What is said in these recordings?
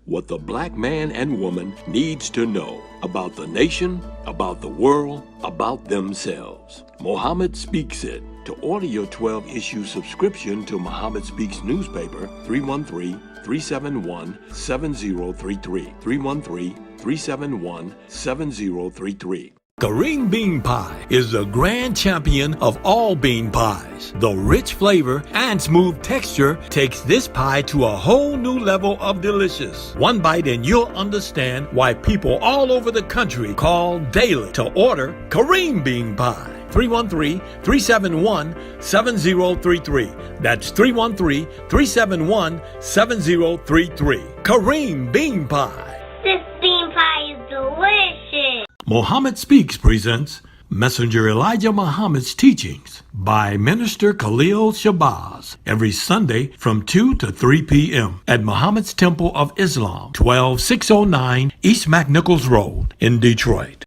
What the black man and woman needs to know about the nation, about the world, about themselves. Muhammad Speaks It. To order your 12-issue subscription to Muhammad Speaks newspaper, 313-371-7033. 313-371-7033. Kareem Bean Pie is the grand champion of all bean pies. The rich flavor and smooth texture takes this pie to a whole new level of delicious. One bite and you'll understand why people all over the country call daily to order Kareem Bean Pie. 313-371-7033. That's 313-371-7033. Kareem Bean Pie. This bean pie is delicious. Muhammad Speaks presents Messenger Elijah Muhammad's Teachings by Minister Khalil Shabazz every Sunday from 2 to 3 p.m. at Muhammad's Temple of Islam, 12609 East McNichols Road in Detroit.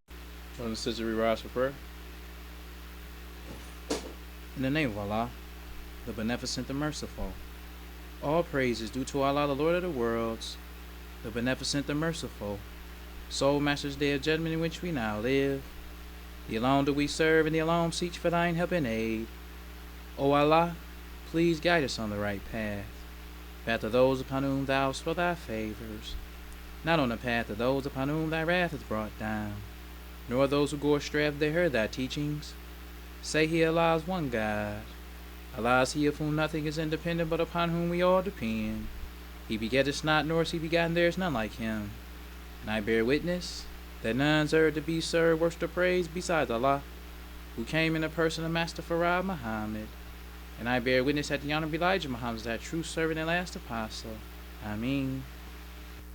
Brother and sister, we rise for prayer. In the name of Allah, the Beneficent, the Merciful. All praise is due to Allah, the Lord of the worlds, the Beneficent, the Merciful. Soul Master's Day of Judgment in which we now live. The alone do we serve, and the alone seek for thine help and aid. O Allah, please guide us on the right path of those upon whom thou hast for thy favors, not on the path of those upon whom thy wrath is brought down, nor those who go astray after they heard thy teachings. Say he, Allah is one God. Allah is he of whom nothing is independent, but upon whom we all depend. He begetteth not, nor is he begotten, there is none like him. And I bear witness that none deserve to be served, worship, or praise besides Allah, who came in the person of Master Farad Muhammad. And I bear witness that the Honorable Elijah Muhammad is that true servant and last apostle. Ameen.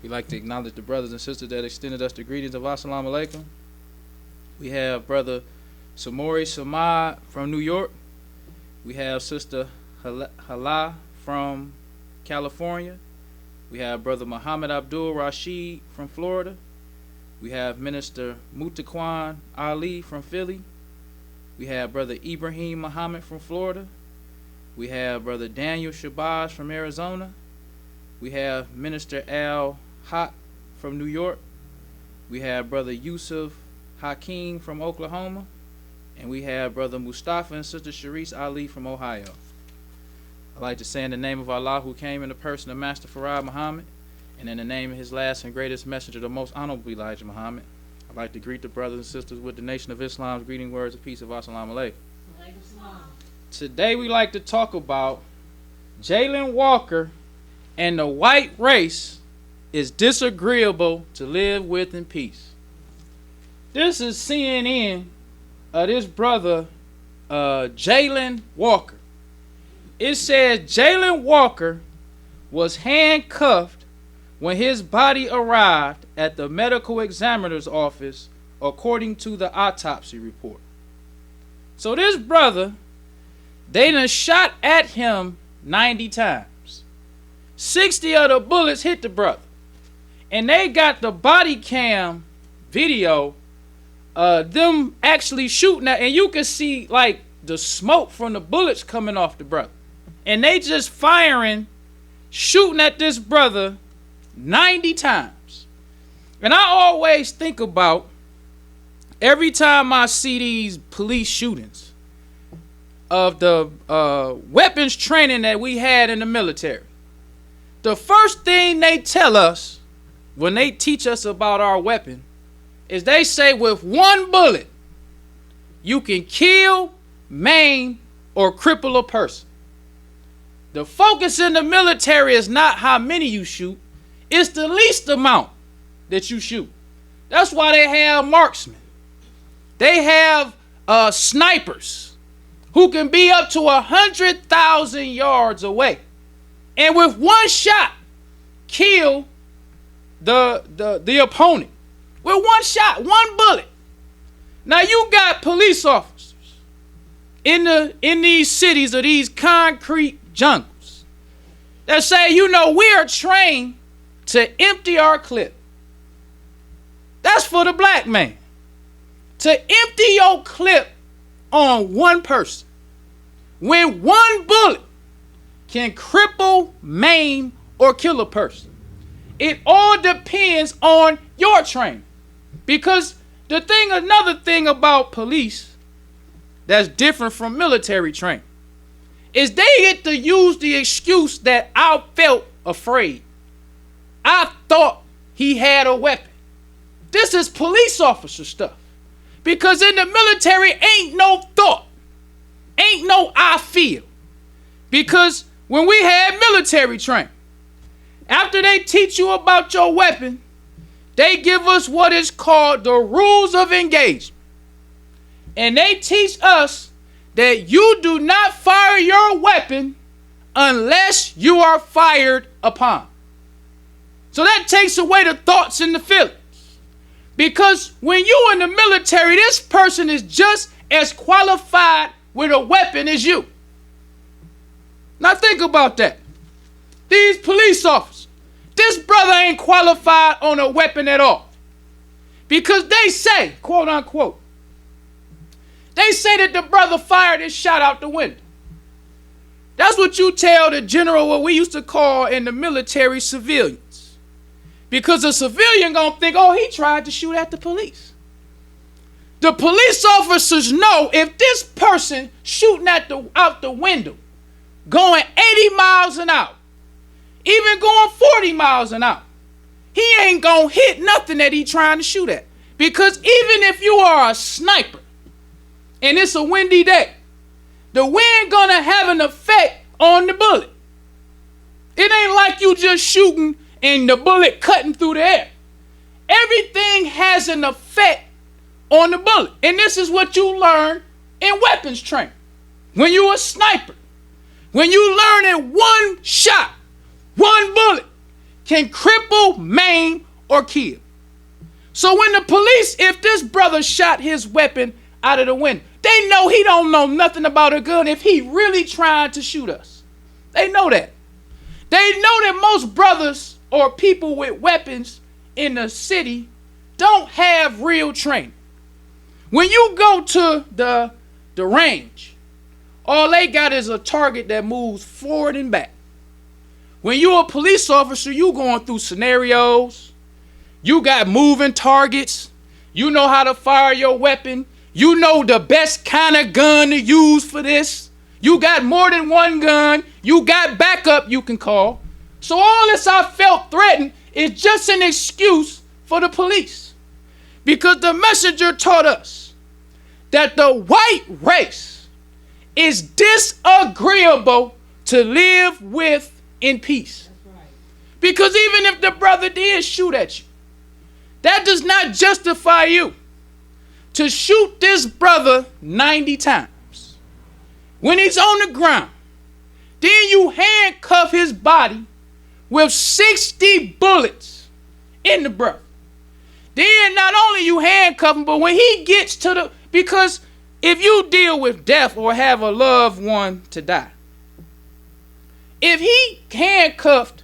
We'd like to acknowledge the brothers and sisters that extended us the greetings of Assalamu alaikum. We have Brother Samori Samad from New York. We have Sister Hala from California. We have Brother Muhammad Abdul Rashid from Florida. We have Minister Mutaqwan Ali from Philly. We have Brother Ibrahim Muhammad from Florida. We have Brother Daniel Shabazz from Arizona. We have Minister Al Haq from New York. We have Brother Yusuf Hakeem from Oklahoma. And we have Brother Mustafa and Sister Sharice Ali from Ohio. I'd like to say in the name of Allah, who came in the person of Master Farad Muhammad, and in the name of his last and greatest messenger, the most honorable Elijah Muhammad, I'd like to greet the brothers and sisters with the Nation of Islam's greeting words of peace of Assalamu alaikum. Today we like to talk about Jayland Walker and the white race is disagreeable to live with in peace. This is CNN this brother Jayland Walker. It says Jayland Walker was handcuffed when his body arrived at the medical examiner's office, according to the autopsy report. So this brother, they done shot at him 90 times. 60 of the bullets hit the brother. And they got the body cam video them actually shooting at, and you can see like the smoke from the bullets coming off the brother. And they just firing, shooting at this brother 90 times. And I always think about, every time I see these police shootings, of the weapons training that we had in the military, the first thing they tell us when they teach us about our weapon is they say with one bullet, you can kill, maim, or cripple a person. The focus in the military is not how many you shoot, it's the least amount that you shoot. That's why they have marksmen. They have snipers who can be up to 100,000 yards away, and with one shot, kill the opponent. With one shot, one bullet. Now you got police officers in these cities or these concrete jungles that say, you know, we are trained to empty our clip. That's for the black man. To empty your clip on one person. When one bullet can cripple, maim, or kill a person. It all depends on your training. Because another thing about police that's different from military training is they get to use the excuse that I felt afraid. I thought he had a weapon. This is police officer stuff. Because in the military ain't no thought. Ain't no I feel. Because when we had military training, after they teach you about your weapon, they give us what is called the rules of engagement. And they teach us that you do not fire your weapon unless you are fired upon. So that takes away the thoughts and the feelings. Because when you in the military, this person is just as qualified with a weapon as you. Now think about that. These police officers, this brother ain't qualified on a weapon at all. Because they say, quote unquote, they say that the brother fired his shot out the window. That's what you tell the general, what we used to call in the military, civilians. Because a civilian gonna think, oh, he tried to shoot at the police. The police officers know if this person shooting out the window, going 80 miles an hour, even going 40 miles an hour, he ain't gonna hit nothing that he trying to shoot at. Because even if you are a sniper and it's a windy day, the wind gonna have an effect on the bullet. It ain't like you just shooting and the bullet cutting through the air. Everything has an effect on the bullet. And this is what you learn in weapons training. When you're a sniper, when you learn that one shot, one bullet can cripple, maim, or kill. So when the police, if this brother shot his weapon out of the window, they know he don't know nothing about a gun if he really trying to shoot us. They know that. They know that most brothers or people with weapons in the city don't have real training. When you go to the range, all they got is a target that moves forward and back. When you're a police officer, you going through scenarios. You got moving targets. You know how to fire your weapon. You know the best kind of gun to use for this. You got more than one gun. You got backup you can call. So all this I felt threatened is just an excuse for the police. Because the messenger taught us that the white race is disagreeable to live with in peace. That's right. Because even if the brother did shoot at you, that does not justify you to shoot this brother 90 times. When he's on the ground, then you handcuff his body with 60 bullets in the brother. Then not only you handcuff him, but when he gets to because if you deal with death or have a loved one to die, if he handcuffed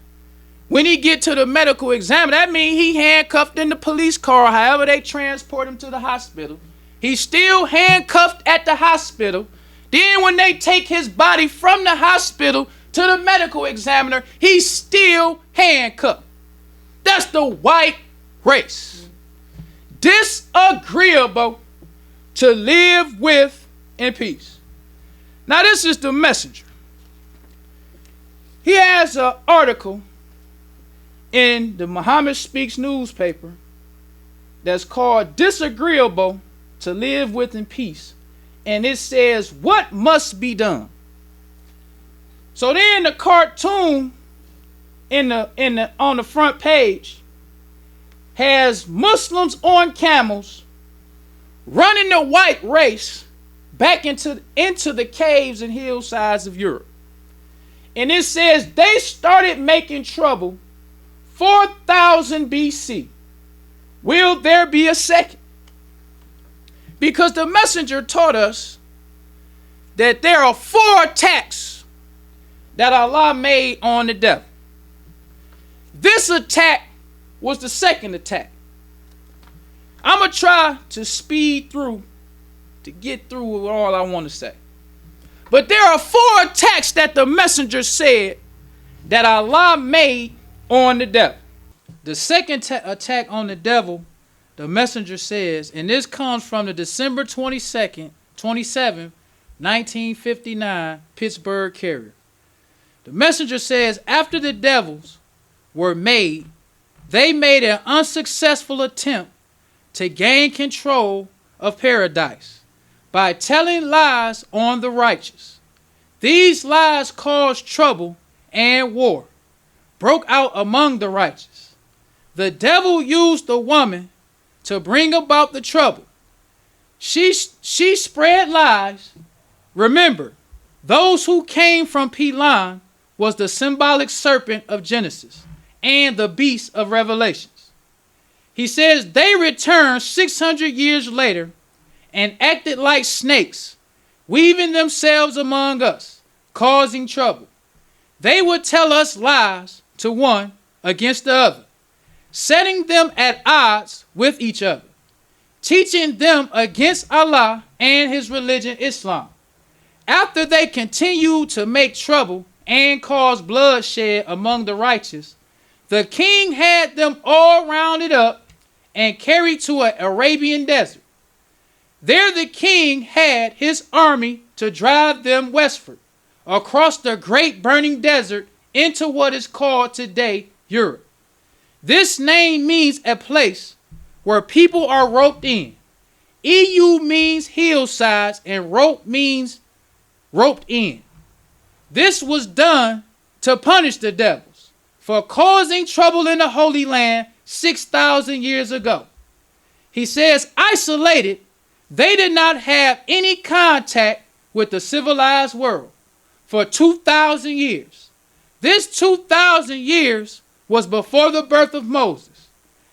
when he get to the medical examiner, that means he handcuffed in the police car, however they transport him to the hospital. He's still handcuffed at the hospital. Then when they take his body from the hospital to the medical examiner, he's still handcuffed. That's the white race. Disagreeable to live with in peace. Now this is the messenger. He has an article in the Muhammad Speaks newspaper that's called Disagreeable to Live with in Peace. And it says, what must be done? So then the cartoon on the front page has Muslims on camels running the white race back into the caves and hillsides of Europe. And it says they started making trouble 4000 BC. Will there be a second? Because the messenger taught us that there are 4 attacks that Allah made on the devil. This attack was the second attack. I'm going to try to speed through to get through with all I want to say. But there are 4 attacks that the messenger said that Allah made on the devil. The second attack on the devil, the messenger says, and this comes from the December 27th, 1959 Pittsburgh Carrier. The messenger says, after the devils were made, they made an unsuccessful attempt to gain control of paradise by telling lies on the righteous. These lies caused trouble and war broke out among the righteous. The devil used the woman to bring about the trouble. She spread lies. Remember, those who came from Pelan was the symbolic serpent of Genesis and the beast of Revelations. He says they returned 600 years later and acted like snakes, weaving themselves among us, causing trouble. They would tell us lies to one against the other, setting them at odds with each other, teaching them against Allah and his religion Islam. After they continued to make trouble and cause bloodshed among the righteous, the king had them all rounded up and carried to an Arabian desert. There the king had his army to drive them westward across the great burning desert into what is called today Europe. This name means a place where people are roped in. EU means hillsides and rope means roped in. This was done to punish the devils for causing trouble in the Holy Land 6,000 years ago. He says, isolated, they did not have any contact with the civilized world for 2,000 years. This 2,000 years was before the birth of Moses,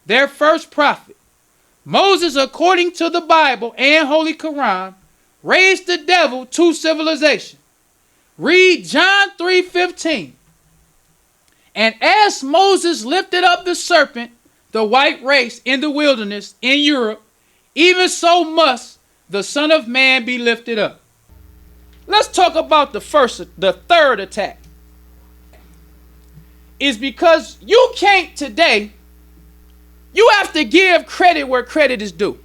their first prophet. Moses, according to the Bible and Holy Quran, raised the devil to civilization. Read John 3:15. And as Moses lifted up the serpent, the white race in the wilderness in Europe, even so must the Son of Man be lifted up. Let's talk about the third attack. Is because you can't today, you have to give credit where credit is due.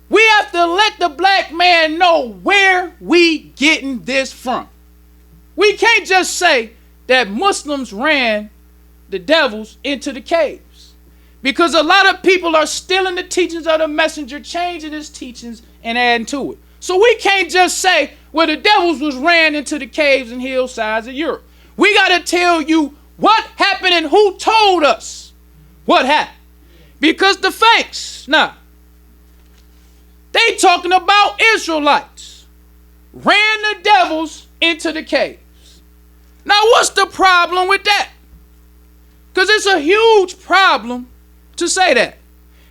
We have to let the black man know where we getting this from. We can't just say that Muslims ran the devils into the caves, because a lot of people are stealing the teachings of the messenger, changing his teachings and adding to it. So we can't just say, well, the devils was ran into the caves and hillsides of Europe. We got to tell you what happened and who told us what happened. Because the fakes, they talking about Israelites ran the devils into the caves. Now, what's the problem with that? Because it's a huge problem to say that.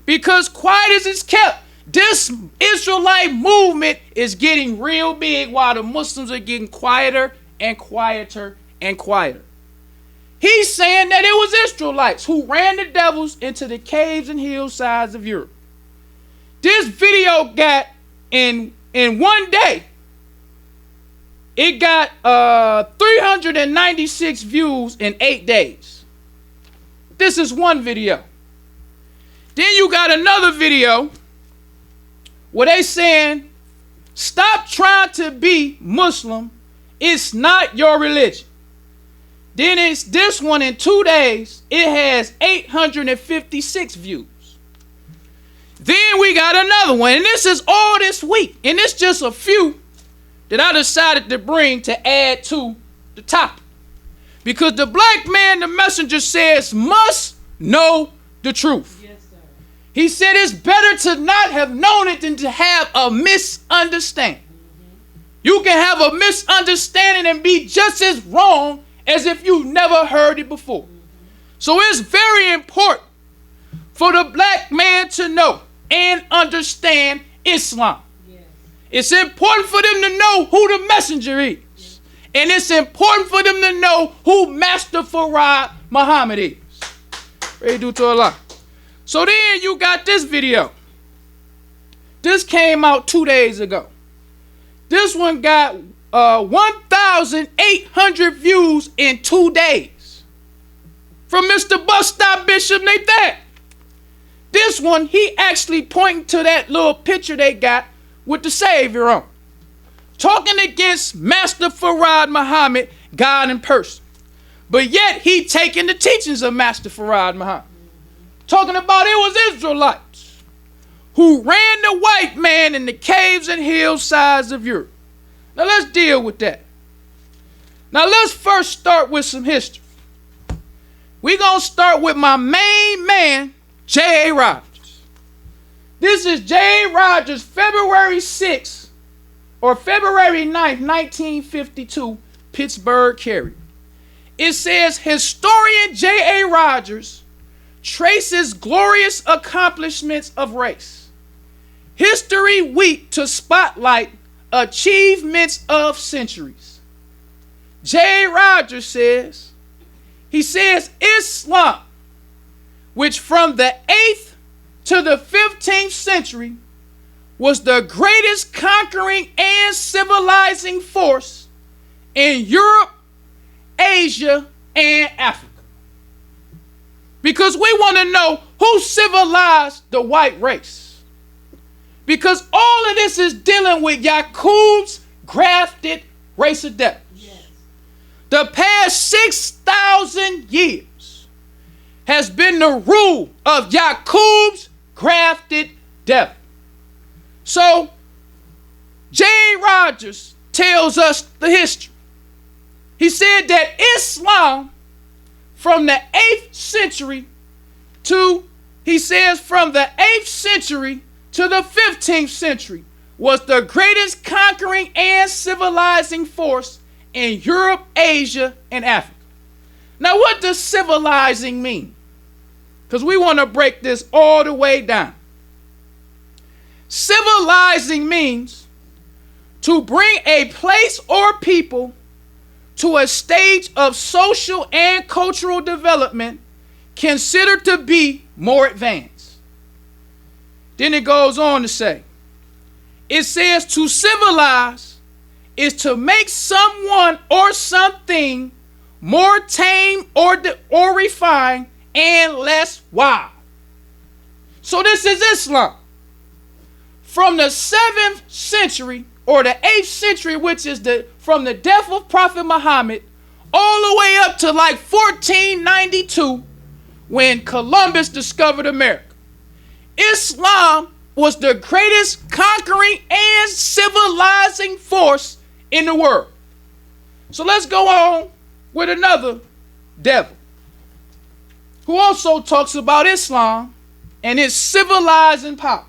Because quiet as it's kept, this Israelite movement is getting real big while the Muslims are getting quieter and quieter and quieter. He's saying that it was Israelites who ran the devils into the caves and hillsides of Europe. This video got, in one day, it got 396 views in 8 days. This is one video. Then you got another video where they saying, stop trying to be Muslim. It's not your religion. Then it's this one in 2 days. It has 856 views. Then we got another one. And this is all this week. And it's just a few that I decided to bring to add to the topic. Because the black man, the messenger says, must know the truth. Yes, sir. He said it's better to not have known it than to have a misunderstanding. You can have a misunderstanding and be just as wrong as if you never heard it before. So it's very important for the black man to know and understand Islam. Yes. It's important for them to know who the messenger is. Yes. And it's important for them to know who Master Farad Muhammad is. Pray due to Allah. So then you got this video. This came out 2 days ago. This one got 1,800 views in 2 days. from Mr. Bus Stop Bishop Nathan. This one, he actually pointing to that little picture they got with the Savior on. Talking against Master Farad Muhammad, God in person. But yet he taking the teachings of Master Farad Muhammad. Talking about it was Israelites who ran the white man in the caves and hillsides of Europe. Now let's deal with that. Now let's first start with some history. We're going to start with my main man, J.A. Rogers. This is J.A. Rogers, February 6th or February 9th, 1952, Pittsburgh Carrier. It says, historian J.A. Rogers traces glorious accomplishments of race. History Week to spotlight achievements of centuries. J.A. Rogers says, he says Islam, which from the 8th to the 15th century was the greatest conquering and civilizing force in Europe, Asia, and Africa. Because we want to know who civilized the white race. Because all of this is dealing with Yaqub's grafted race of devils. Yes. The past 6,000 years has been the rule of Yaqub's grafted devil. So, J. Rogers tells us the history. He said that Islam from the 8th century to, he says, from the 8th century to the 15th century was the greatest conquering and civilizing force in Europe, Asia, and Africa. Now, what does civilizing mean? Because we want to break this all the way down. Civilizing means to bring a place or people to a stage of social and cultural development considered to be more advanced. Then it goes on to say, it says to civilize is to make someone or something more tame or refined and less wild. So this is Islam. From the 7th century or the 8th century, which is from the death of Prophet Muhammad, all the way up to like 1492, when Columbus discovered America. Islam was the greatest conquering and civilizing force in the world. So let's go on with another devil who also talks about Islam and its civilizing power.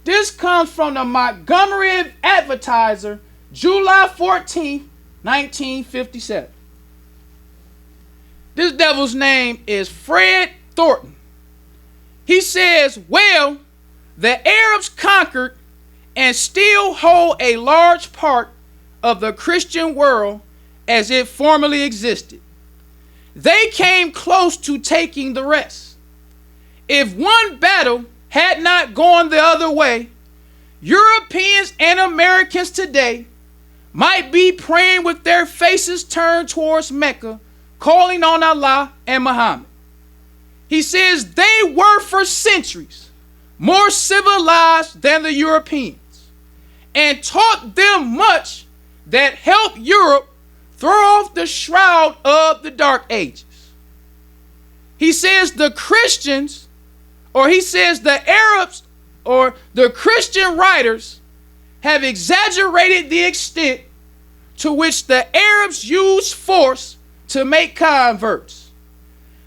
This comes from the Montgomery Advertiser, July 14th, 1957. This devil's name is Fred Thornton. He says, well, the Arabs conquered and still hold a large part of the Christian world as it formerly existed. They came close to taking the rest. If one battle had not gone the other way, Europeans and Americans today might be praying with their faces turned towards Mecca, calling on Allah and Muhammad. He says they were for centuries more civilized than the Europeans and taught them much that helped Europe throw off the shroud of the Dark Ages. He says the Christians, or he says the Arabs or the Christian writers have exaggerated the extent to which the Arabs used force to make converts.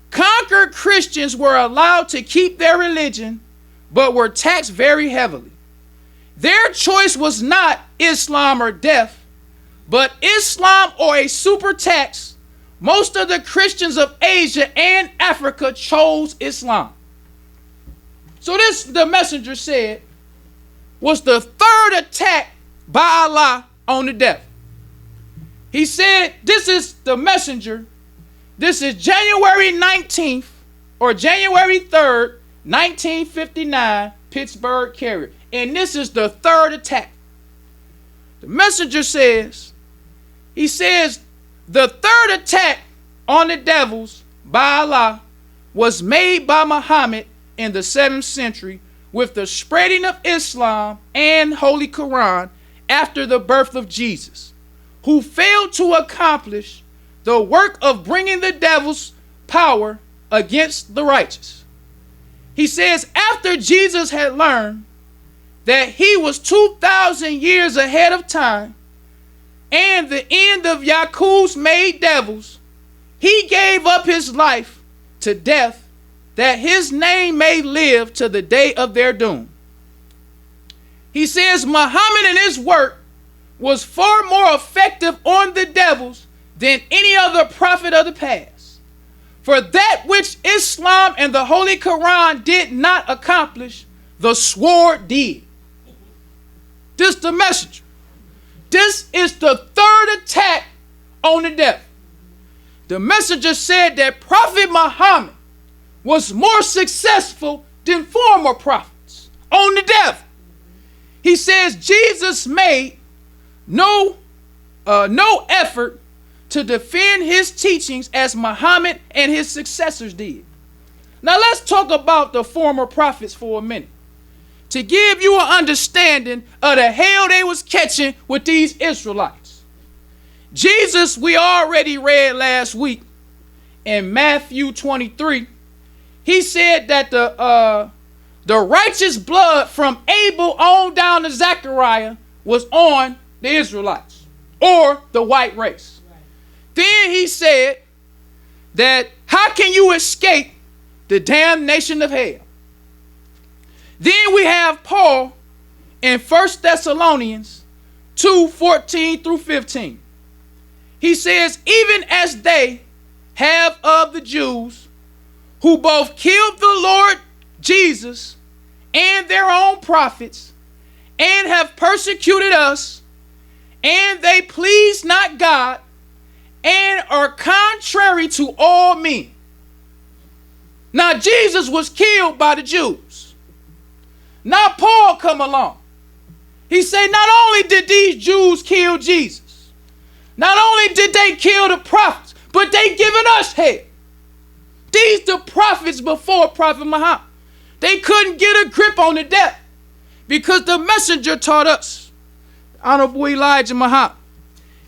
Conquered Christians were allowed to keep their religion, but were taxed very heavily. Their choice was not Islam or death, but Islam or a super tax. Most of the Christians of Asia and Africa chose Islam. So this, the messenger said, was the third attack by Allah on the devil. He said, this is the messenger. This is January 19th or January 3rd, 1959, Pittsburgh Carrier. And this is the third attack. The messenger says, he says, the third attack on the devils by Allah was made by Muhammad in the 7th century with the spreading of Islam and Holy Quran after the birth of Jesus, who failed to accomplish the work of bringing the devil's power against the righteous. He says after Jesus had learned that he was 2,000 years ahead of time and the end of Yaqub's made devils, he gave up his life to death that his name may live to the day of their doom. He says Muhammad and his work was far more effective on the devils than any other prophet of the past. For that which Islam and the Holy Quran did not accomplish, the sword did. This the messenger. This is the third attack on the devil. The messenger said that Prophet Muhammad was more successful than former prophets on the devil. He says Jesus made no effort to defend his teachings as Muhammad and his successors did. Now let's talk about the former prophets for a minute, to give you an understanding of the hell they was catching with these Israelites. Jesus, we already read last week in Matthew 23, he said that the righteous blood from Abel on down to Zechariah was on the Israelites, or the white race. Right. Then he said that how can you escape the damnation of hell? Then we have Paul in 1 Thessalonians 2:14 through 15. He says, even as they have of the Jews, who both killed the Lord Jesus and their own prophets, and have persecuted us, and they please not God, and are contrary to all men. Now Jesus was killed by the Jews. Now Paul come along. He said not only did these Jews kill Jesus, not only did they kill the prophets, but they given us hell. These the prophets before Prophet Muhammad. They couldn't get a grip on the death because the messenger taught us, Honorable Elijah Muhammad.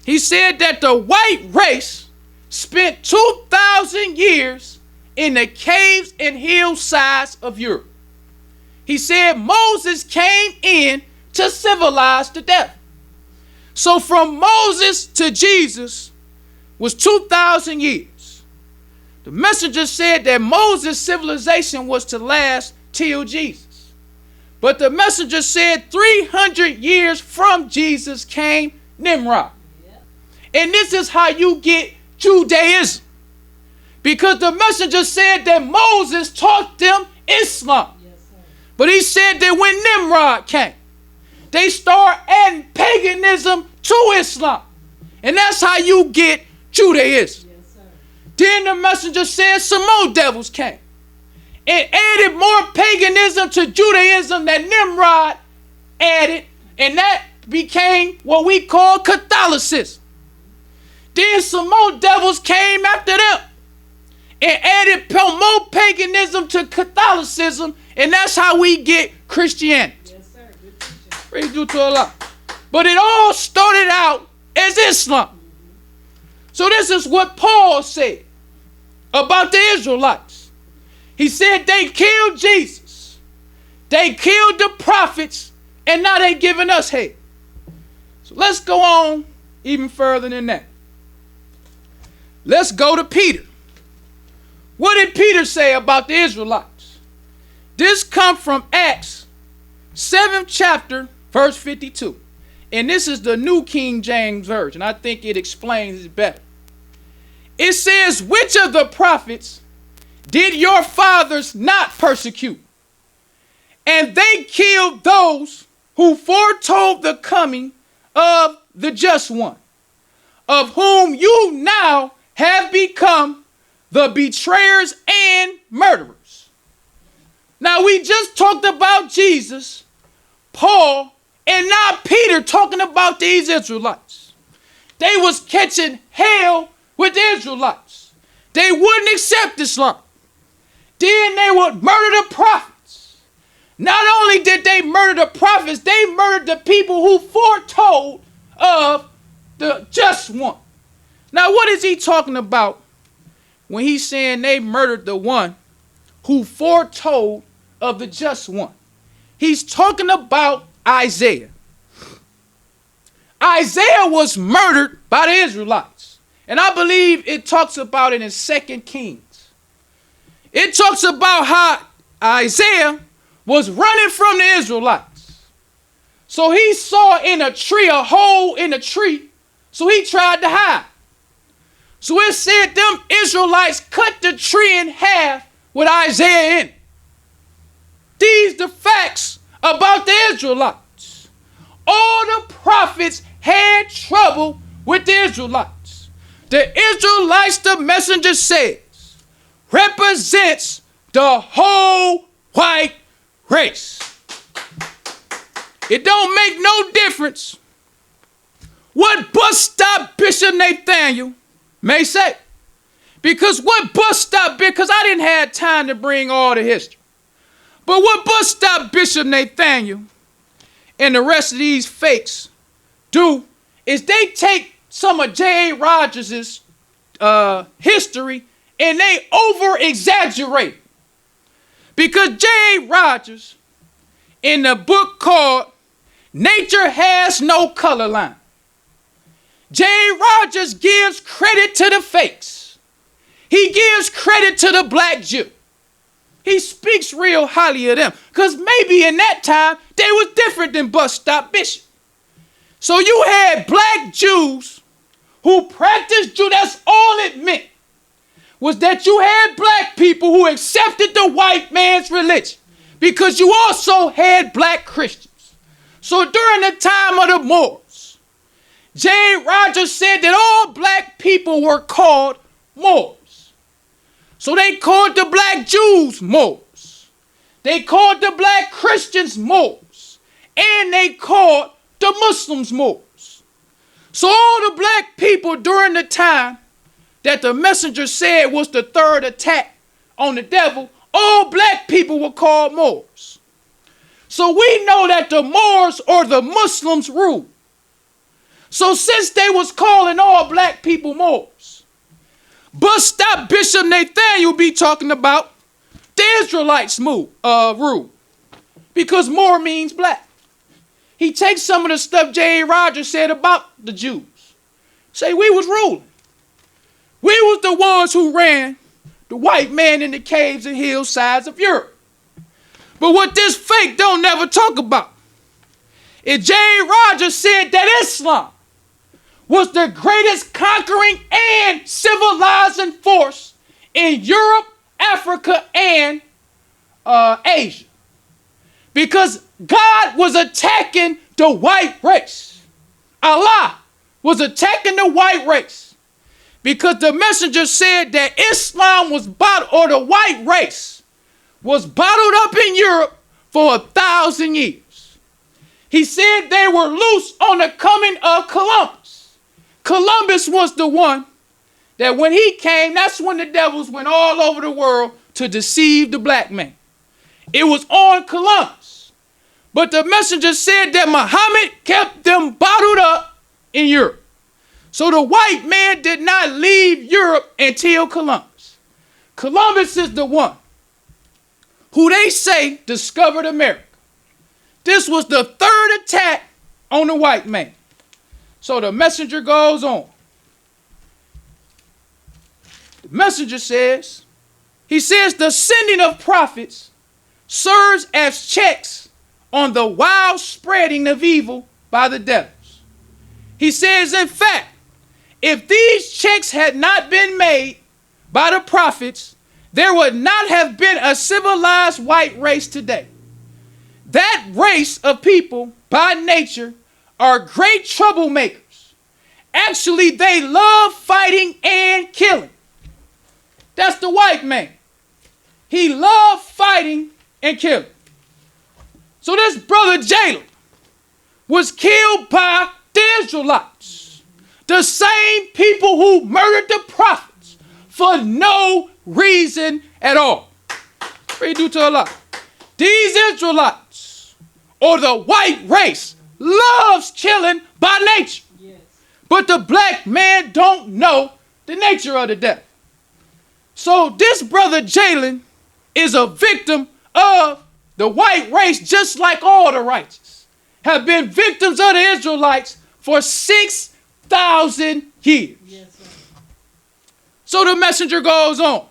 He said that the white race spent 2,000 years in the caves and hillsides of Europe. He said Moses came in to civilize the devil. So from Moses to Jesus was 2,000 years. The messenger said that Moses' civilization was to last till Jesus. But the messenger said 300 years from Jesus came Nimrod. And this is how you get Judaism. Because the messenger said that Moses taught them Islam. But he said that when Nimrod came, they start adding paganism to Islam. And that's how you get Judaism. Then the messenger said some more devils came and added more paganism to Judaism that Nimrod added, and that became what we call Catholicism. Then some more devils came after them and added more paganism to Catholicism, and that's how we get Christianity. Yes, sir. Good teaching. Praise be to Allah. But it all started out as Islam. So this is what Paul said about the Israelites. He said they killed Jesus. They killed the prophets, and now they giving us hate. So let's go on even further than that. Let's go to Peter. What did Peter say about the Israelites? This comes from Acts 7th chapter, verse 52. And this is the New King James Version. I think it explains it better. It says, which of the prophets did your fathers not persecute? And they killed those who foretold the coming of the just one, of whom you now have become the betrayers and murderers. Now we just talked about Jesus, Paul, and now Peter talking about these Israelites. They was catching hell with the Israelites. They wouldn't accept Islam. Then they would murder the prophets. Not only did they murder the prophets, they murdered the people who foretold of the just one. Now, what is he talking about when he's saying they murdered the one who foretold of the just one? He's talking about Isaiah. Isaiah was murdered by the Israelites. And I believe it talks about it in 2 Kings. It talks about how Isaiah was running from the Israelites. So he saw in a tree, a hole in a tree, so he tried to hide. So it said them Israelites cut the tree in half with Isaiah in it. These the facts about the Israelites. All the prophets had trouble with the Israelites. The Israelites, the messenger says, represents the whole white race. It don't make no difference what bus stop Bishop Nathaniel may say. Because what bus stop, because I didn't have time to bring all the history. But what bus stop Bishop Nathaniel and the rest of these fakes do is they take some of J.A. Rogers' history and they over-exaggerate. Because J.A. Rogers, in the book called Nature Has No Color Line, J.A. Rogers gives credit to the fakes. He gives credit to the black Jew. He speaks real highly of them. Because maybe in that time, they was different than bus stop Bishop. So you had black Jews who practiced Jew. That's all it meant. Was that you had black people who accepted the white man's religion. Because you also had black Christians. So during the time of the Moors, J. Rogers said that all black people were called Moors. So they called the black Jews Moors. They called the black Christians Moors. And they called the Muslims Moors. So all the black people during the time that the messenger said was the third attack on the devil, all black people were called Moors. So we know that the Moors or the Muslims ruled. So since they was calling all black people Moors, bus stop Bishop Nathaniel be talking about the Israelites rule. Because Moor means black. He takes some of the stuff J.A. Rogers said about the Jews. Say we was ruling. We was the ones who ran the white man in the caves and hillsides of Europe. But what this fake don't never talk about is J.A. Rogers said that Islam was the greatest conquering and civilizing force in Europe, Africa, and Asia. Because God was attacking the white race. Allah was attacking the white race. Because the messenger said that Islam was or the white race was bottled up in Europe for 1,000 years. He said they were loose on the coming of Columbus. Columbus was the one that when he came, that's when the devils went all over the world to deceive the black man. It was on Columbus. But the messenger said that Muhammad kept them bottled up in Europe. So the white man did not leave Europe until Columbus. Columbus is the one who they say discovered America. This was the third attack on the white man. So the messenger goes on. The messenger says, he says the sending of prophets serves as checks on the wild spreading of evil by the devils. He says, in fact, if these checks had not been made by the prophets, there would not have been a civilized white race today. That race of people, by nature, are great troublemakers. Actually, they love fighting and killing. That's the white man. He loved fighting and killing. So this brother Jayland was killed by the Israelites. The same people who murdered the prophets, for no reason at all. Read due to Allah. These Israelites, or the white race, loves killing by nature. Yes. But the black man don't know the nature of the death. So this brother Jayland is a victim of the white race, just like all the righteous have been victims of the Israelites for 6,000 years. Yes, so the messenger goes on.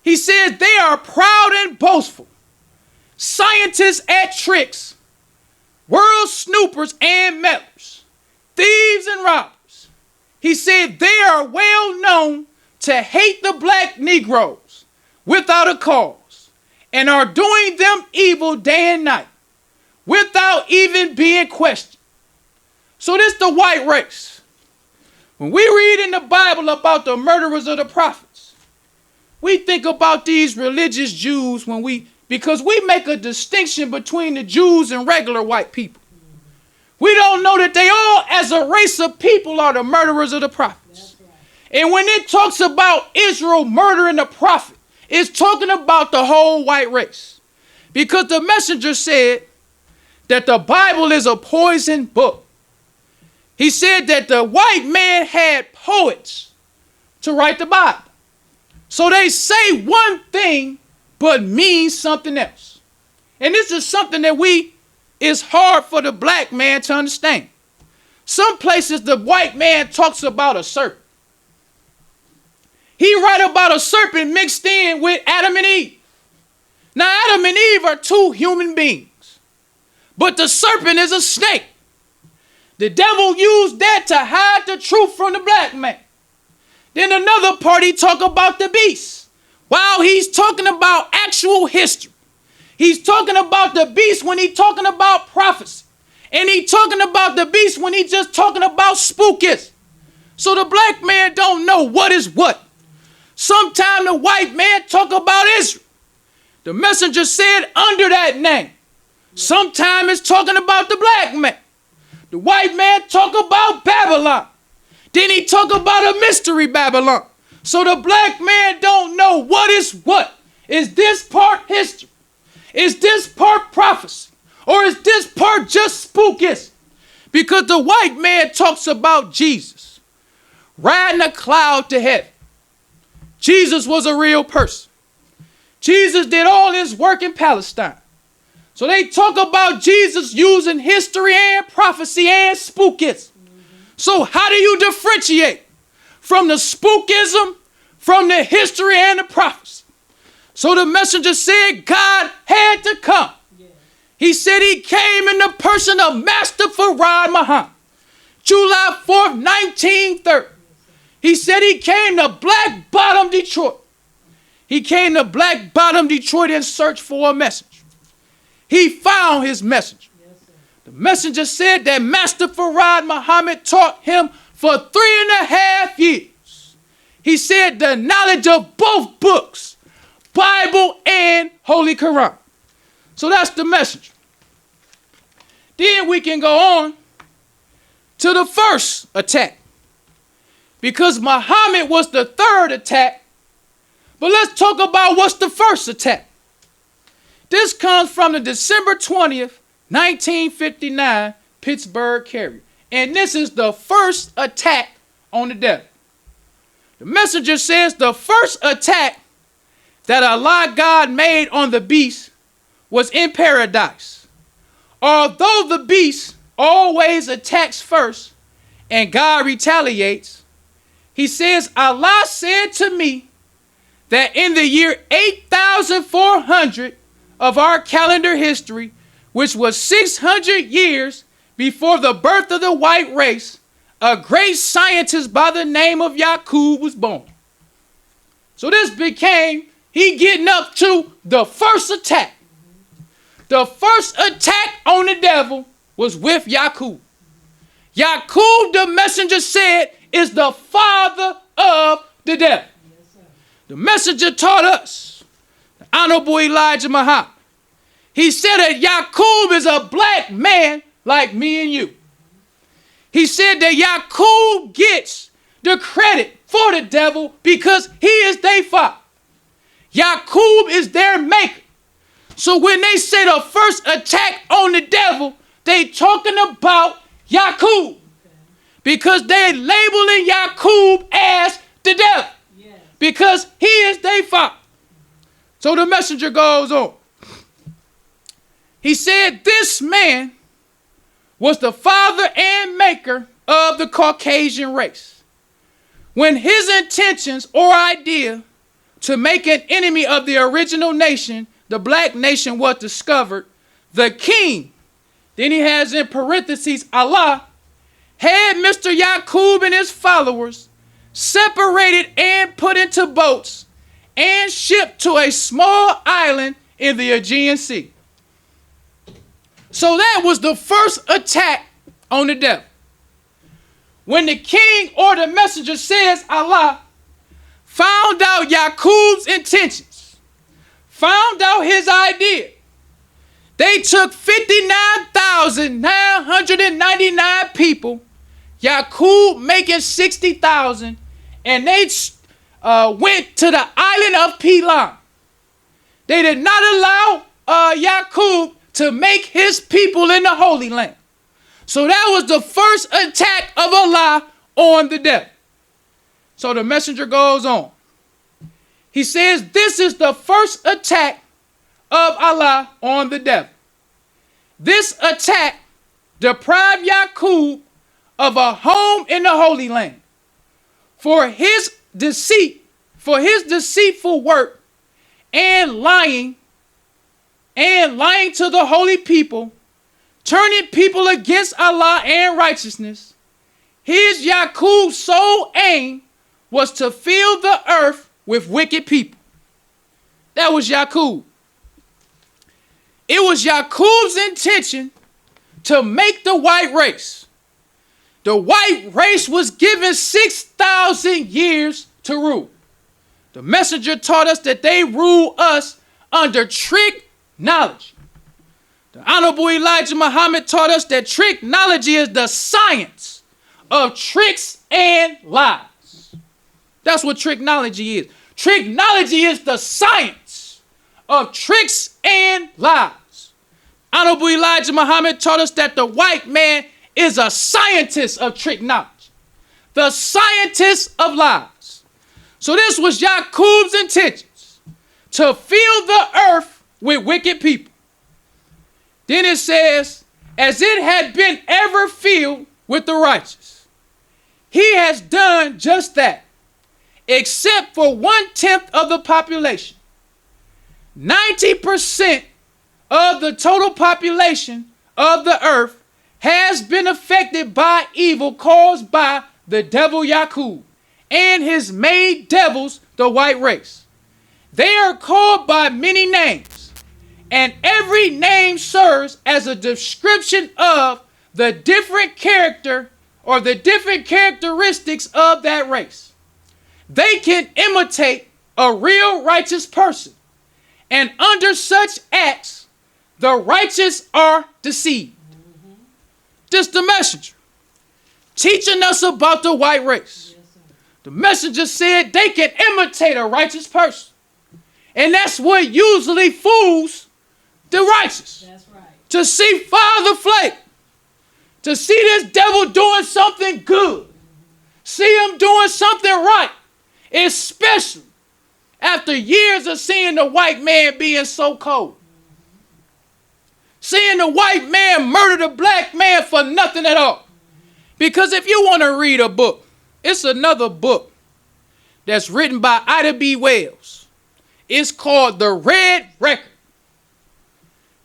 He says they are proud and boastful, scientists at tricks, world snoopers and meddlers, thieves and robbers. He said they are well known to hate the black Negroes without a cause and are doing them evil day and night without even being questioned. So this the white race. When we read in the Bible about the murderers of the prophets, we think about these religious Jews because we make a distinction between the Jews and regular white people. We don't know that they all, as a race of people, are the murderers of the prophets. Right. And when it talks about Israel murdering the prophet, it's talking about the whole white race. Because the messenger said that the Bible is a poison book. He said that the white man had poets to write the Bible. So they say one thing, but mean something else. And this is something that it's hard for the black man to understand. Some places the white man talks about a serpent. He write about a serpent mixed in with Adam and Eve. Now Adam and Eve are two human beings, but the serpent is a snake. The devil used that to hide the truth from the black man. Then another party talk about the beast, while he's talking about actual history. He's talking about the beast when he's talking about prophecy. And he's talking about the beast when he's just talking about spookism. So the black man don't know what is what. Sometimes the white man talk about Israel. The messenger said under that name. Sometimes it's talking about the black man. The white man talk about Babylon. Then he talk about a mystery Babylon. So the black man don't know what is what. Is this part history? Is this part prophecy? Or is this part just spookism? Because the white man talks about Jesus riding a cloud to heaven. Jesus was a real person. Jesus did all his work in Palestine. So they talk about Jesus using history and prophecy and spookism. So how do you differentiate from the spookism, from the history and the prophecy? So the messenger said God had to come. He said he came in the person of Master Farad Muhammad, July 4th, 1930. He said he came to Black Bottom, Detroit. He came to Black Bottom, Detroit in search for a messenger. He found his messenger. The messenger said that Master Farad Muhammad taught him for 3.5 years. He said the knowledge of both books, Bible and Holy Quran. So that's the messenger. Then we can go on to the first attack, because Muhammad was the third attack. But let's talk about what's the first attack. This comes from the December 20th, 1959 Pittsburgh Carrier. And this is the first attack on the devil. The messenger says the first attack that Allah God made on the beast was in paradise. Although the beast always attacks first and God retaliates, he says, Allah said to me that in the year 8,400 of our calendar history, which was 600 years before the birth of the white race, a great scientist by the name of Yaqub was born. So this became, he getting up to the first attack. The first attack on the devil was with Yaqub. Yaqub, the messenger said, is the father of the devil. The messenger taught us, the Honorable Elijah Muhammad. He said that Yaqub is a black man like me and you. He said that Yaqub gets the credit for the devil because he is their father. Yaqub is their maker. So when they say the first attack on the devil, they talking about Yaqub. Because they labeling Yaqub as the devil. Yes. Because he is their father. So the messenger goes on. He said this man was the father and maker of the Caucasian race. When his intentions or idea to make an enemy of the original nation, the black nation, was discovered, the king, then he has in parentheses Allah, had Mr. Yaqub and his followers separated and put into boats and shipped to a small island in the Aegean Sea. So that was the first attack on the devil. When the king or the messenger says Allah found out Yaqub's intentions, found out his idea, they took 59,999 people, Yaqub making 60,000, and they went to the island of Pilan. They did not allow Yaqub to make his people in the Holy Land. So that was the first attack of Allah on the devil. So the messenger goes on. He says this is the first attack of Allah on the devil. This attack deprived Yaqub of a home in the Holy Land. For his deceitful work and lying to the holy people, turning people against Allah and righteousness, his Yaqub's sole aim was to fill the earth with wicked people. That was Yaqub. It was Yaqub's intention to make the white race. The white race was given 6,000 years to rule. The messenger taught us that they rule us under trick knowledge. The Honorable Elijah Muhammad taught us that tricknology is the science of tricks and lies. That's what tricknology is. Tricknology is the science of tricks and lies. Honorable Elijah Muhammad taught us that the white man is a scientist of trick knowledge, the scientist of lies. So this was Yaqub's intentions, to fill the earth with wicked people. Then it says, as it had been ever filled with the righteous. He has done just that, except for 1/10 of the population. 90% of the total population of the earth has been affected by evil caused by the devil Yaqub and his maid devils, the white race. They are called by many names, and every name serves as a description of the different character or the different characteristics of that race. They can imitate a real righteous person, and under such acts, the righteous are deceived. This the messenger teaching us about the white race. The messenger said they can imitate a righteous person. And that's what usually fools the righteous. That's right. To see Father Flake, to see this devil doing something good, see him doing something right, especially after years of seeing the white man being so cold. Seeing the white man murder the black man for nothing at all. Because if you want to read a book, it's another book that's written by Ida B. Wells. It's called The Red Record.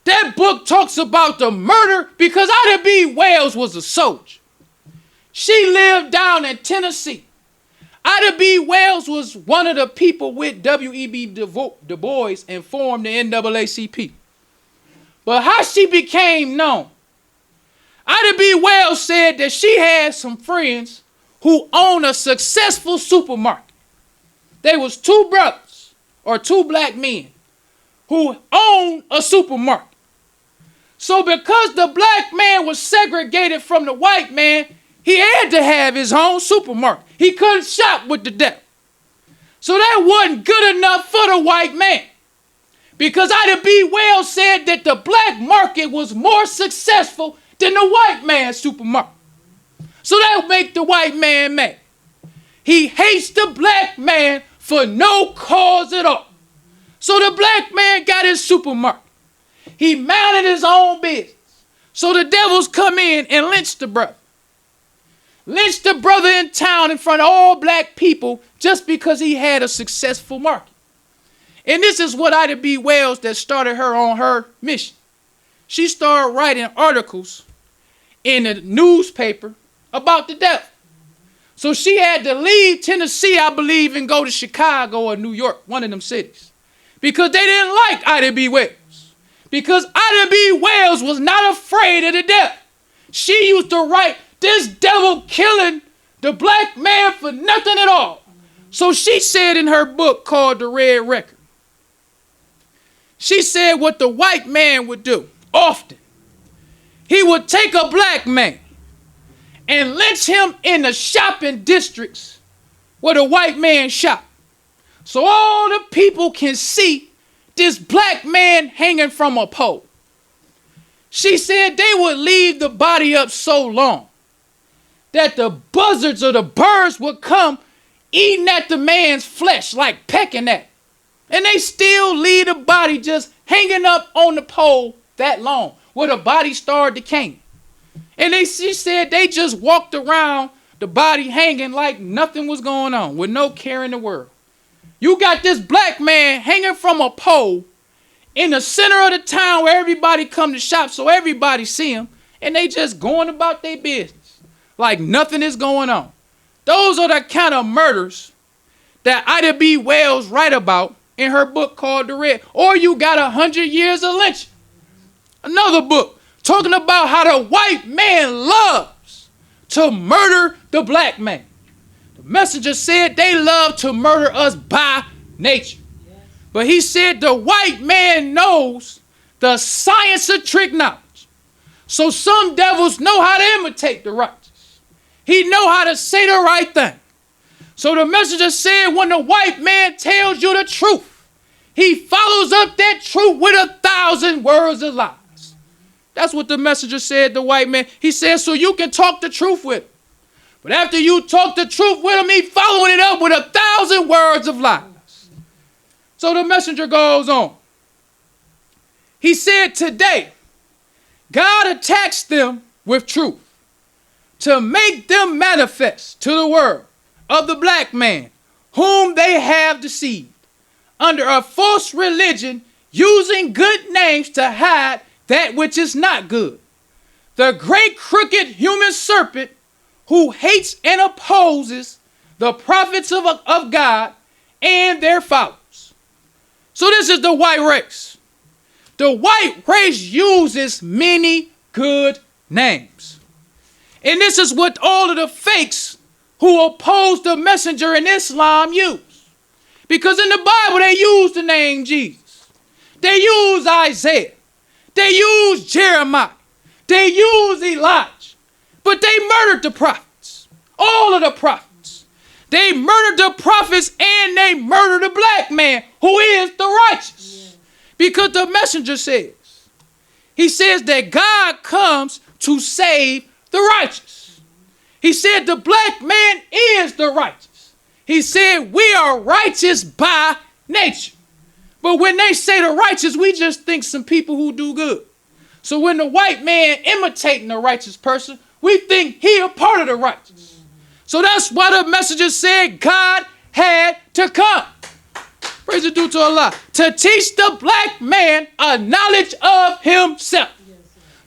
That book talks about the murder because Ida B. Wells was a soldier. She lived down in Tennessee. Ida B. Wells was one of the people with W.E.B. Du Bois and formed the NAACP. But how she became known, Ida B. Wells said that she had some friends who owned a successful supermarket. They was two brothers or two black men who owned a supermarket. So because the black man was segregated from the white man, He had to have his own supermarket. He couldn't shop with the devil. So that wasn't good enough for the white man. Because Ida B. Wells said that the black market was more successful than the white man's supermarket. So that would make the white man mad. He hates the black man for no cause at all. So the black man got his supermarket. He mounted his own business. So the devils come in and lynch the brother. Lynch the brother in town in front of all black people just because he had a successful market. And this is what Ida B. Wells that started her on her mission. She started writing articles in the newspaper about the devil. So she had to leave Tennessee, I believe, and go to Chicago or New York, one of them cities. Because they didn't like Ida B. Wells. Because Ida B. Wells was not afraid of the devil. She used to write, this devil killing the black man for nothing at all. So she said in her book called The Red Record, she said what the white man would do often. He would take a black man and lynch him in the shopping districts where the white man shop. So all the people can see this black man hanging from a pole. She said they would leave the body up so long that the buzzards or the birds would come eating at the man's flesh, like pecking at it. And they still leave the body just hanging up on the pole that long, where the body started decaying. And she said they just walked around the body hanging like nothing was going on, with no care in the world. You got this black man hanging from a pole in the center of the town where everybody come to shop, so everybody see him, and they just going about their business like nothing is going on. Those are the kind of murders that Ida B. Wells write about in her book called The Red. Or you got 100 Years of Lynching. Another book talking about how the white man loves to murder the black man. The messenger said they love to murder us by nature. But he said the white man knows the science of trick knowledge. So some devils know how to imitate the righteous. He know how to say the right thing. So the messenger said when the white man tells you the truth, he follows up that truth with 1,000 words of lies. That's what the messenger said, the white man. He said, so you can talk the truth with him. But after you talk the truth with him, he following it up with 1,000 words of lies. So the messenger goes on. He said today, God attacks them with truth to make them manifest to the world of the black man whom they have deceived under a false religion, using good names to hide that which is not good. The great crooked human serpent who hates and opposes the prophets of God and their followers. So this is the white race. The white race uses many good names. And this is what all of the fakes who oppose the messenger in Islam use. Because in the Bible, they use the name Jesus. They use Isaiah. They use Jeremiah. They use Elijah. But they murdered the prophets. All of the prophets. They murdered the prophets and they murdered the black man who is the righteous. Because the messenger says, he says that God comes to save the righteous. He said the black man is the righteous. He said we are righteous by nature. But when they say the righteous, we just think some people who do good. So when the white man imitating a righteous person, we think he a part of the righteous. So that's why the messenger said God had to come. Praise is due to Allah. To teach the black man a knowledge of himself.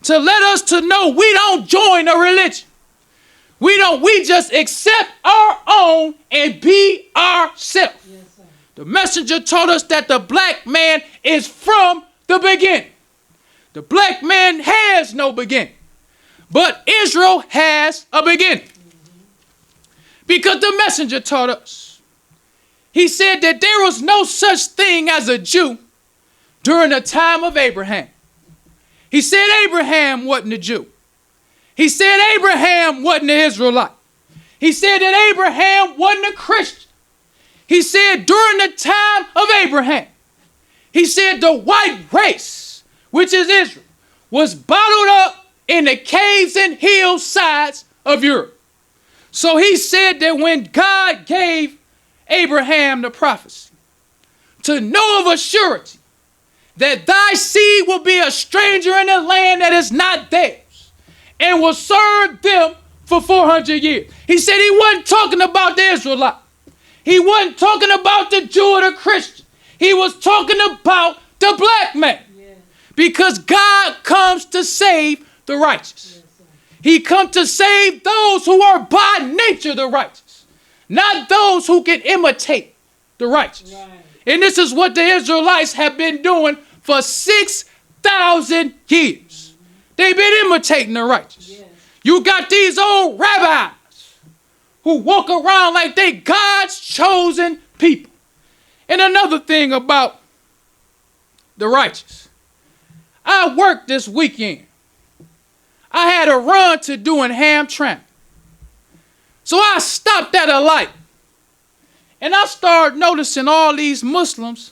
To let us to know we don't join a religion. We just accept our own and be ourselves. The messenger told us that the black man is from the beginning. The black man has no beginning. But Israel has a beginning. Because the messenger taught us. He said that there was no such thing as a Jew during the time of Abraham. He said Abraham wasn't a Jew. He said Abraham wasn't an Israelite. He said that Abraham wasn't a Christian. He said during the time of Abraham, he said the white race, which is Israel, was bottled up in the caves and hillsides of Europe. So he said that when God gave Abraham the prophecy, to know of a surety that thy seed will be a stranger in a land that is not theirs, and will serve them for 400 years. He said he wasn't talking about the Israelite. He wasn't talking about the Jew or the Christian. He was talking about the black man. Yes. Because God comes to save the righteous. Yes, he comes to save those who are by nature the righteous, not those who can imitate the righteous. Right. And this is what the Israelites have been doing for 6,000 years. They've been imitating the righteous. Yes. You got these old rabbis who walk around like they God's chosen people. And another thing about the righteous, I worked this weekend. I had a run to do in Hamtramck. So I stopped at a light and I started noticing all these Muslims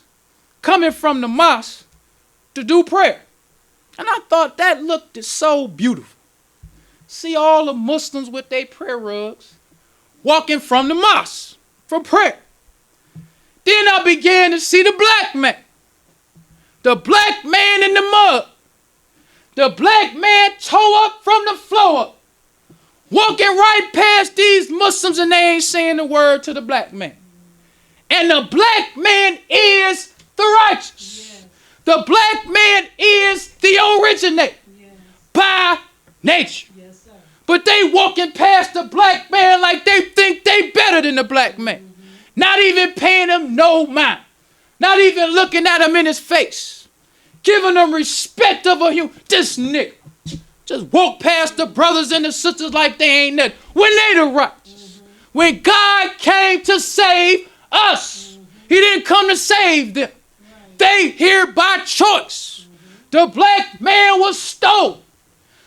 coming from the mosque to do prayer. And I thought that looked so beautiful. See all the Muslims with their prayer rugs walking from the mosque for prayer. Then I began to see the black man. The black man in the mud. The black man toe up from the floor up. Walking right past these Muslims and they ain't saying the word to the black man. And the black man is the righteous. Yes. The black man is the originator. Yes. By nature. Yes, sir. But they walking past the black man like they think they better than the black man. Mm-hmm. Not even paying him no mind. Not even looking at him in his face. Giving them respect of a human. This nigga just walk past the brothers and the sisters like they ain't nothing. When they the righteous. Mm-hmm. When God came to save us. Mm-hmm. He didn't come to save them. Right. They here by choice. Mm-hmm. The black man was stolen.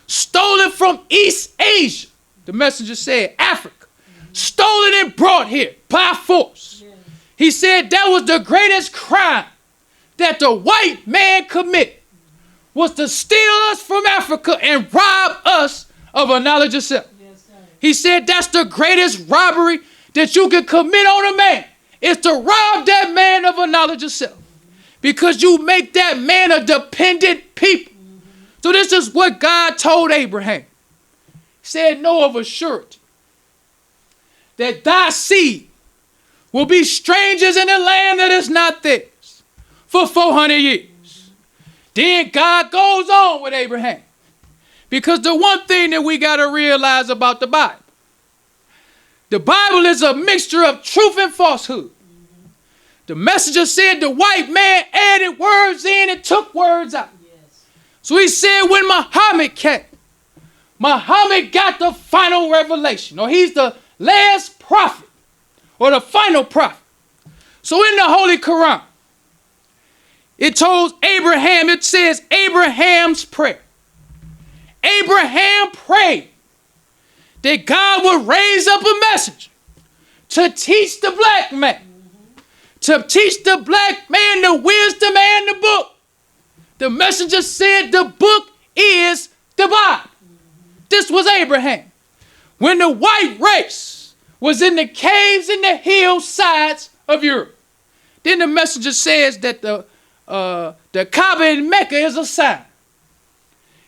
Stolen from East Asia. The messenger said Africa. Mm-hmm. Stolen and brought here by force. Yeah. He said that was the greatest crime that the white man committed, was to steal us from Africa and rob us of a knowledge of self. Yes, he said that's the greatest robbery that you can commit on a man, is to rob that man of a knowledge of self. Because you make that man a dependent people. So this is what God told Abraham. He said, know of a surety that thy seed will be strangers in a land that is not theirs for 400 years. Then God goes on with Abraham. Because the one thing that we got to realize about the Bible is a mixture of truth and falsehood. The messenger said the white man added words in and took words out. Yes. So he said when Muhammad came, Muhammad got the final revelation, or he's the last prophet, or the final prophet. So in the Holy Quran, it told Abraham, it says Abraham's prayer. Abraham prayed that God would raise up a messenger to teach the black man, to teach the black man the wisdom and the book. The messenger said the book is the Bible. This was Abraham. When the white race was in the caves and the hillsides of Europe. Then the messenger says that the Kaaba in Mecca is a sign.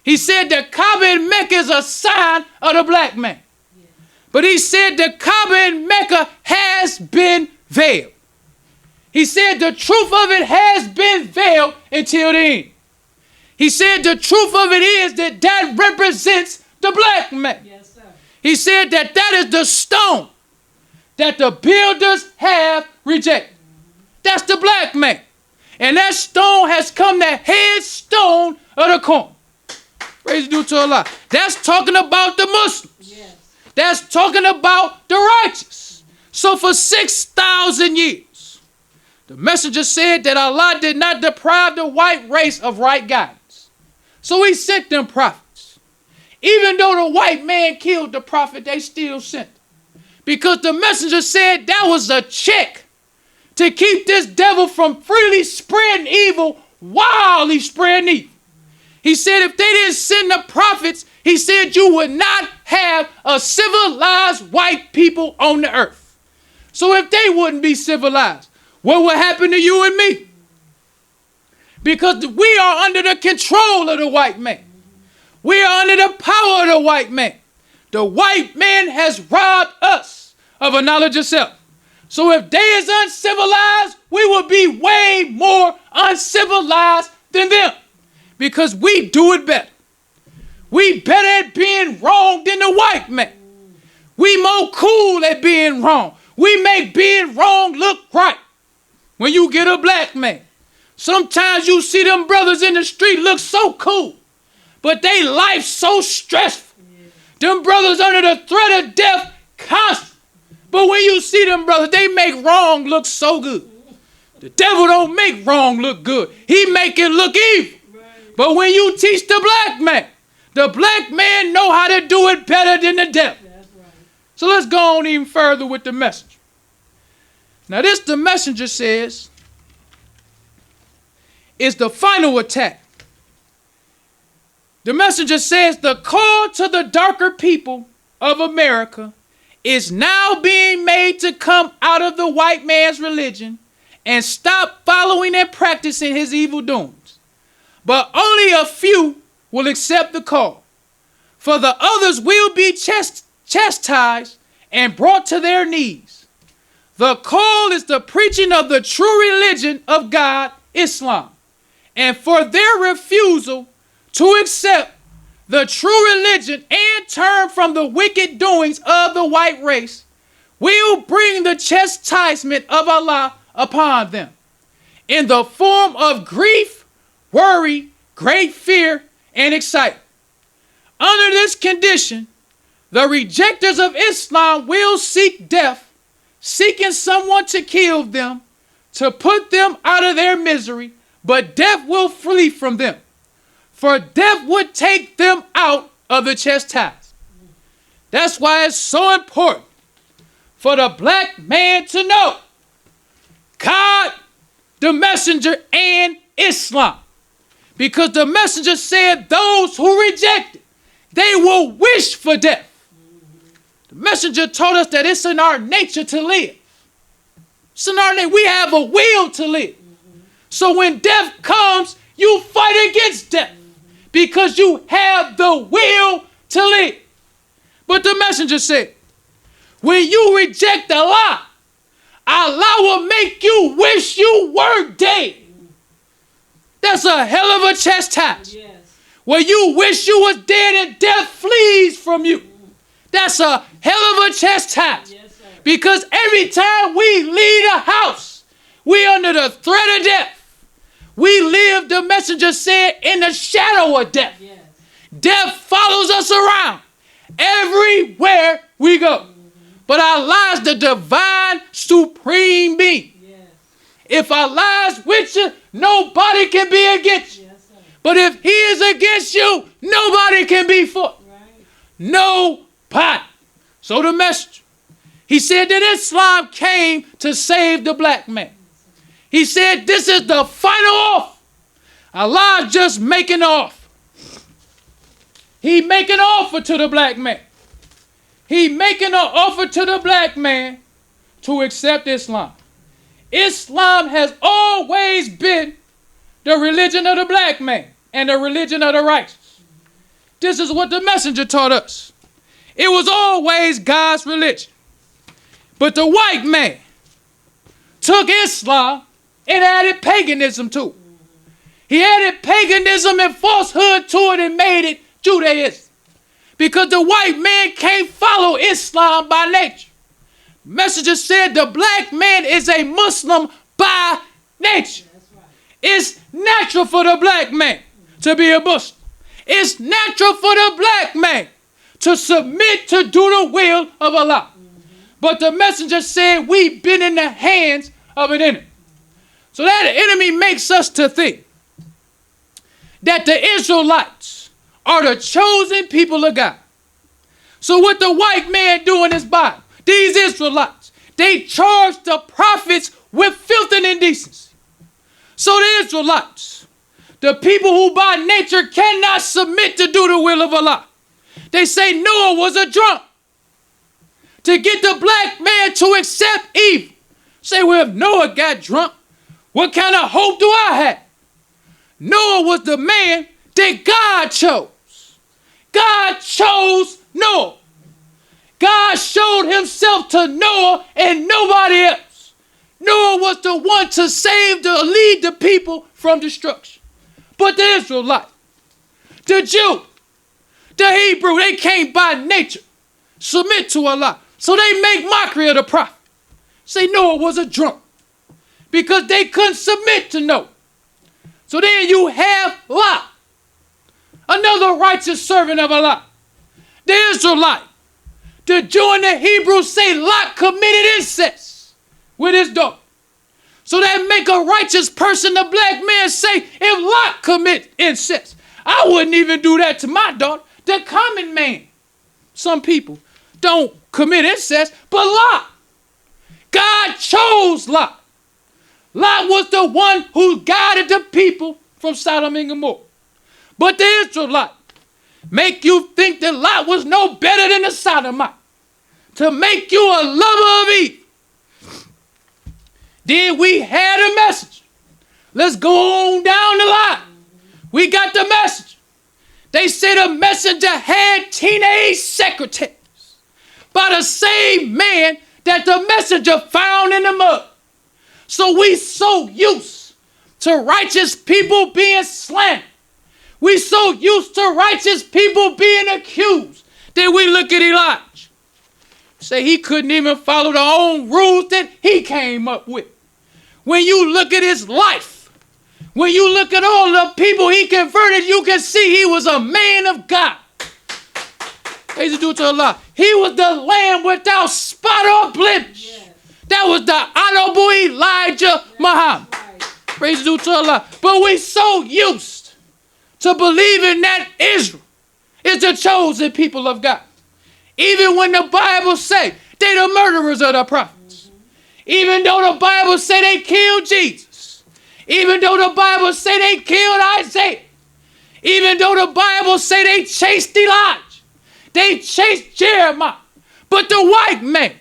He said the Kaaba in Mecca is a sign of the black man. Yeah. But he said the Kaaba in Mecca has been veiled. He said the truth of it has been veiled until the end. He said the truth of it is that represents the black man. Yes, sir. He said that is the stone that the builders have rejected. That's the black man. And that stone has come the headstone of the corner. Praise due to Allah. That's talking about the Muslims. Yes. That's talking about the righteous. So for 6,000 years, the messenger said that Allah did not deprive the white race of right guidance. So he sent them prophets. Even though the white man killed the prophet, they still sent him. Because the messenger said that was a check to keep this devil from freely spreading evil while he's spreading evil. He said if they didn't send the prophets, he said you would not have a civilized white people on the earth. So if they wouldn't be civilized, what would happen to you and me? Because we are under the control of the white man. We are under the power of the white man. The white man has robbed us of a knowledge of self. So if they is uncivilized, we will be way more uncivilized than them. Because we do it better. We better at being wrong than the white man. We more cool at being wrong. We make being wrong look right. When you get a black man, sometimes you see them brothers in the street look so cool, but they life so stressful. Them brothers under the threat of death constant. But when you see them brothers, they make wrong look so good. The devil don't make wrong look good. He make it look evil. But when you teach the black man know how to do it better than the devil. So let's go on even further with the messenger. Now this, the messenger says, is the final attack. The messenger says the call to the darker people of America is now being made to come out of the white man's religion and stop following and practicing his evil doings. But only a few will accept the call, for the others will be chastised and brought to their knees. The call is the preaching of the true religion of God, Islam, and for their refusal to accept the true religion and turn from the wicked doings of the white race will bring the chastisement of Allah upon them in the form of grief, worry, great fear, and excitement. Under this condition, the rejectors of Islam will seek death, seeking someone to kill them, to put them out of their misery, but death will flee from them, for death would take them out of the chastisement. That's why it's so important for the black man to know God, the messenger, and Islam. Because the messenger said those who reject it, they will wish for death. The messenger told us that it's in our nature to live. It's in our nature. We have a will to live. So when death comes, you fight against death because you have the will to live. But the messenger said, when you reject Allah, Allah will make you wish you were dead. That's a hell of a chastisement. Yes. Where you wish you was dead and death flees from you. That's a hell of a chastisement. Yes, because every time we leave a house, we under the threat of death. We live, the messenger said, in the shadow of death. Yes. Death follows us around everywhere we go. But Allah is the divine supreme being. Yes. If Allah is with you, nobody can be against you. Yes, but if he is against you, nobody can be for you. Right. Nobody. So the messenger, he said that Islam came to save the black man. He said this is the final offer. Allah is just making an offer. He making an offer to the black man. He making an offer to the black man to accept Islam. Islam has always been the religion of the black man and the religion of the righteous. This is what the messenger taught us. It was always God's religion. But the white man took Islam and added paganism to it. He added paganism and falsehood to it and made it Judaism. Because the white man can't follow Islam by nature. The messenger said the black man is a Muslim by nature. Right. It's natural for the black man to be a Muslim. It's natural for the black man to submit to do the will of Allah. But the messenger said we've been in the hands of an enemy. So that enemy makes us to think that the Israelites are the chosen people of God. So what the white man do in his Bible, these Israelites, they charge the prophets with filth and indecency. So the Israelites, the people who by nature cannot submit to do the will of Allah, they say Noah was a drunk. To get the black man to accept evil. Say, well, if Noah got drunk, what kind of hope do I have? Noah was the man that God chose. God chose Noah. God showed himself to Noah and nobody else. Noah was the one to lead the people from destruction. But the Israelite, the Jew, the Hebrew, they can't by nature submit to Allah. So they make mockery of the prophet. Say Noah was a drunk because they couldn't submit to Noah. So then you have Lot, another righteous servant of Allah. The Israelite, the Jew and the Hebrew say Lot committed incest with his daughter. So that make a righteous person, the black man, say if Lot commit incest, I wouldn't even do that to my daughter. The common man, some people don't commit incest, but Lot. God chose Lot. Lot was the one who guided the people from Sodom and Gomorrah. But the Israelite make you think that Lot was no better than the Sodomite, to make you a lover of evil. Then we had a message. Let's go on down the line. We got the message. They said the messenger had teenage secretaries by the same man that the messenger found in the mud. So we so used to righteous people being slandered. We so used to righteous people being accused that we look at Elijah. Say he couldn't even follow the own rules that he came up with. When you look at his life, when you look at all the people he converted, you can see he was a man of God. Praise to Allah. He was the lamb without spot or blemish. Yes. That was the honorable Elijah Muhammad. Right. Praise to Allah. But we so used to believing that Israel is the chosen people of God. Even when the Bible say they the murderers of the prophets. Even though the Bible say they killed Jesus. Even though the Bible say they killed Isaiah. Even though the Bible say they chased Elijah. They chased Jeremiah. But the white man,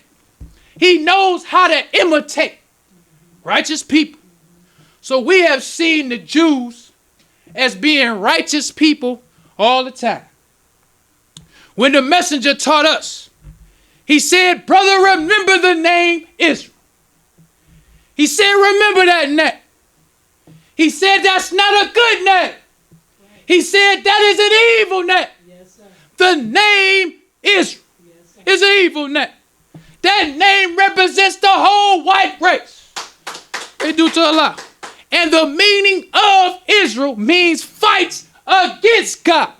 he knows how to imitate righteous people. So we have seen the Jews as being righteous people all the time. When the messenger taught us, he said, brother, remember the name Israel. He said, remember that name. He said, that's not a good name. He said, that is an evil name. The name Israel is an evil name. That name represents the whole white race. They do to Allah. And the meaning of Israel means fights against God.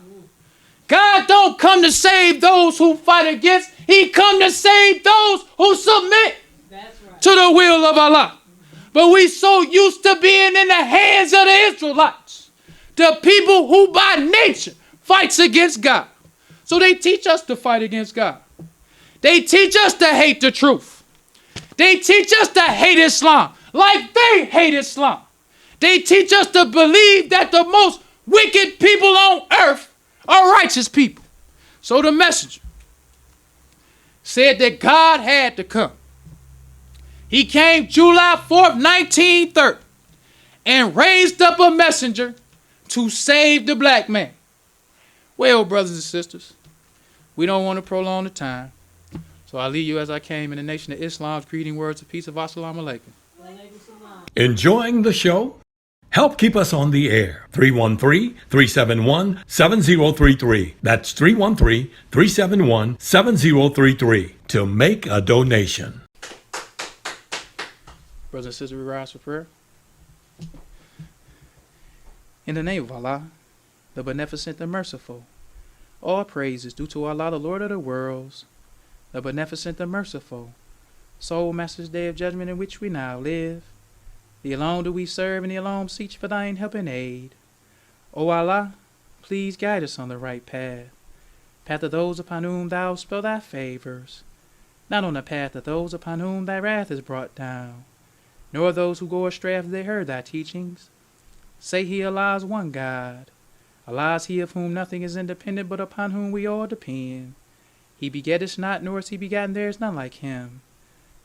God don't come to save those who fight against. He come to save those who submit to the will of Allah. But we so used to being in the hands of the Israelites, the people who by nature fights against God. So they teach us to fight against God. They teach us to hate the truth. They teach us to hate Islam like they hate Islam. They teach us to believe that the most wicked people on earth are righteous people. So the messenger said that God had to come. He came July 4th, 1930, and raised up a messenger to save the black man. Well, brothers and sisters, we don't want to prolong the time. So I leave you as I came in the nation of Islam's greeting words of peace of Assalamu alaikum. Enjoying the show? Help keep us on the air. 313-371-7033. That's 313-371-7033 to make a donation. Brothers and sisters, we rise for prayer. In the name of Allah, the beneficent, the merciful, all praise is due to Allah, the Lord of the worlds, the beneficent, the merciful, sole master's day of judgment in which we now live. The alone do we serve, and the alone beseech for thine help and aid. O Allah, please guide us on the right path. Path of those upon whom thou spell thy favors, not on the path of those upon whom thy wrath is brought down, nor those who go astray after they heard thy teachings. Say he, Allah is one God. Allah is he of whom nothing is independent, but upon whom we all depend. He begetteth not, nor is he begotten, there is none like him.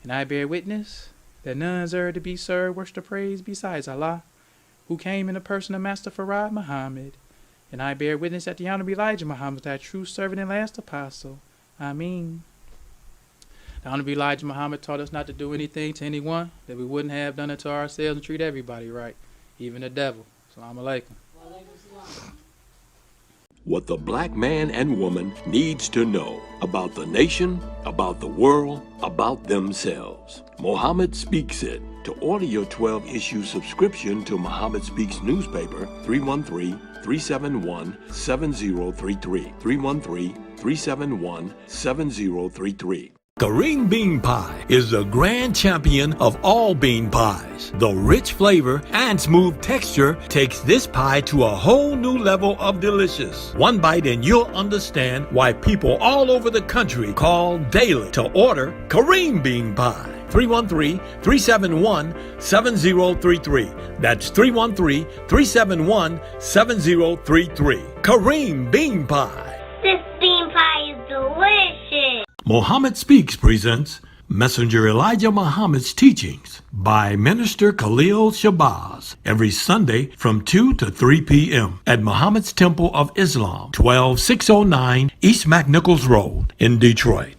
And I bear witness that none is to be served, worship to praise besides Allah, who came in the person of Master Farad Muhammad. And I bear witness that the Honorable Elijah Muhammad, thy true servant and last apostle. Ameen. The Honorable Elijah Muhammad taught us not to do anything to anyone that we wouldn't have done it to ourselves, and treat everybody right, even the devil. Assalamu alaikum. What the black man and woman needs to know about the nation, about the world, about themselves. Muhammad Speaks It. To order your 12-issue subscription to Muhammad Speaks newspaper, 313-371-7033. 313-371-7033. Green bean pie is the grand champion of all bean pies. The rich flavor and smooth texture takes this pie to a whole new level of delicious. One bite and you'll understand why people all over the country call daily to order green bean pie. 313-371-7033. That's 313-371-7033. Kareem Bean Pie. This bean pie is delicious. Muhammad Speaks presents Messenger Elijah Muhammad's Teachings by Minister Khalil Shabazz every Sunday from 2 to 3 p.m. at Muhammad's Temple of Islam, 12609 East McNichols Road in Detroit.